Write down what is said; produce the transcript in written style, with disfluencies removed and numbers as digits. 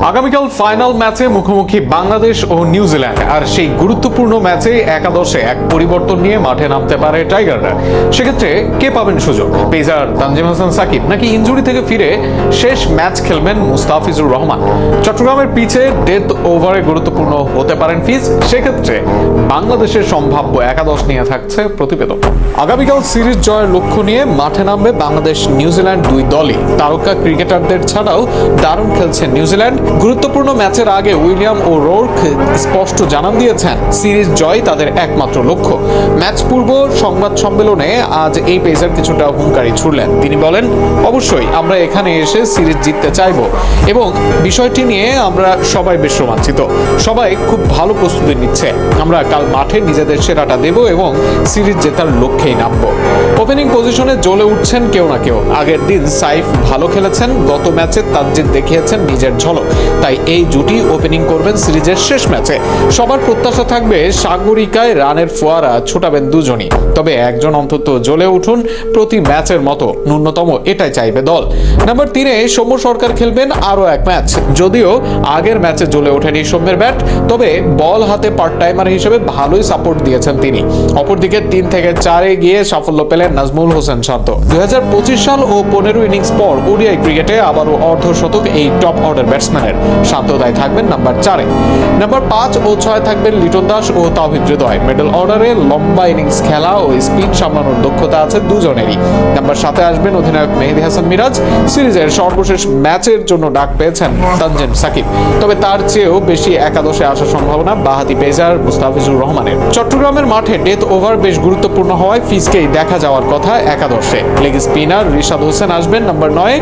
আগামীকাল ফাইনাল ম্যাচে মুখোমুখি বাংলাদেশ ও নিউজিল্যান্ড। আর সেই গুরুত্বপূর্ণ ম্যাচে একাদশে এক পরিবর্তন নিয়ে মাঠে নামতে পারে টাইগাররা। সেক্ষেত্রে কে পাবেন সুযোগ? পেসার তানজিম হাসান সাকিব, নাকি ইনজুরি থেকে ফিরে শেষ ম্যাচ খেলবেন মুস্তাফিজুর রহমান? চট্টগ্রামের পিচে ডেথ ওভারে গুরুত্বপূর্ণ হতে পারেন ফিজ। সেক্ষেত্রে বাংলাদেশের সম্ভাব্য একাদশ নিয়ে থাকছে প্রতিবেদন। আগামীকাল সিরিজ জয়ের লক্ষ্য নিয়ে মাঠে নামবে বাংলাদেশ নিউজিল্যান্ড দুই দলই। তারকা ক্রিকেটারদের ছাড়াও দারুণ খেলছে নিউজিল্যান্ড। গুরুত্বপূর্ণ ম্যাচের আগে উইলিয়াম ও রোর্ক স্পষ্ট জানান দিয়েছেন সিরিজ জয় তাদের একমাত্র লক্ষ্য। ম্যাচ পূর্ব সংবাদ সম্মেলনে আজ এই পেসার কিছুটা হুঙ্কারি ছুড়লেন। তিনি বলেন, অবশ্যই আমরা এখানে এসে সিরিজ জিততে চাইব এবং বিষয়টি নিয়ে আমরা সবাই বেশ রোমাঞ্চিত। সবাই খুব ভালো প্রস্তুতি নিচ্ছে। আমরা কাল মাঠে নিজেদের সেরাটা দেব এবং সিরিজ জেতার লক্ষ্যেই নামবো। ওপেনিং পজিশনে জ্বলে উঠছেন কেউ না কেউ। আগের দিন সাইফ ভালো খেলেছেন, গত ম্যাচে তানজিদ দেখিয়েছেন নিজের ঝলক। তাই এই জুটি ওপেনিং করবেন সিরিজের শেষ ম্যাচে। সবার প্রত্যাশা থাকবে সাগরিকায় রানের ফোয়ারা ছোটাবেন দুজনই। তবে একজন অন্তত জ্বলে উঠুন প্রতি ম্যাচের মতো, ন্যূনতম এটাই চাইবে দল। নাম্বার 3-এ সৌম্য সরকার খেলবেন আরও এক ম্যাচ। যদিও আগের ম্যাচে জ্বলে ওঠেনি সৌম্যের ব্যাট, তবে বল হাতে পার্ট টাইমার হিসেবে ভালোই সাপোর্ট দিয়েছেন তিনি। অপরদিকে 3 থেকে 4-এ গিয়ে সাফল্য পেলেন নাজমুল হোসেন শান্ত। 2025 সাল ও 15 ইনিংস পর ওডিআই ক্রিকেটে আবারও অর্ধশতক এই টপ অর্ডার ব্যাটসম্যানের। শান্ত তাই থাকবেন নাম্বার 4-এ। নাম্বার 5 ও 6 থাকবেন লিটন দাস ও তাওহিদ হৃদয়। মিডল অর্ডারে লম্বা ইনিংস খেলা ও স্পিন সামলানোর দক্ষতা আছে দুজনেরই। নাম্বার 7-এ আসবেন অধিনায়ক মেহেদী হাসান মিরাজ। সিরিজের সর্বশেষ ম্যাচের জন্য ডাক পেয়েছেন তানজিম সাকিব। তবে তার চেয়েও বেশি একাদশে আসার সম্ভাবনা বাঁহাতি পেসার মুস্তাফিজুর রহমানের। চট্টগ্রামের মাঠে ডেথ ওভার বেশ গুরুত্বপূর্ণ হওয়ায় ফিজকেই দেখা যাওয়ার কথা একাদশে। লেগ স্পিনার রিশাদ হোসেন আসবেন নাম্বার 9-এ।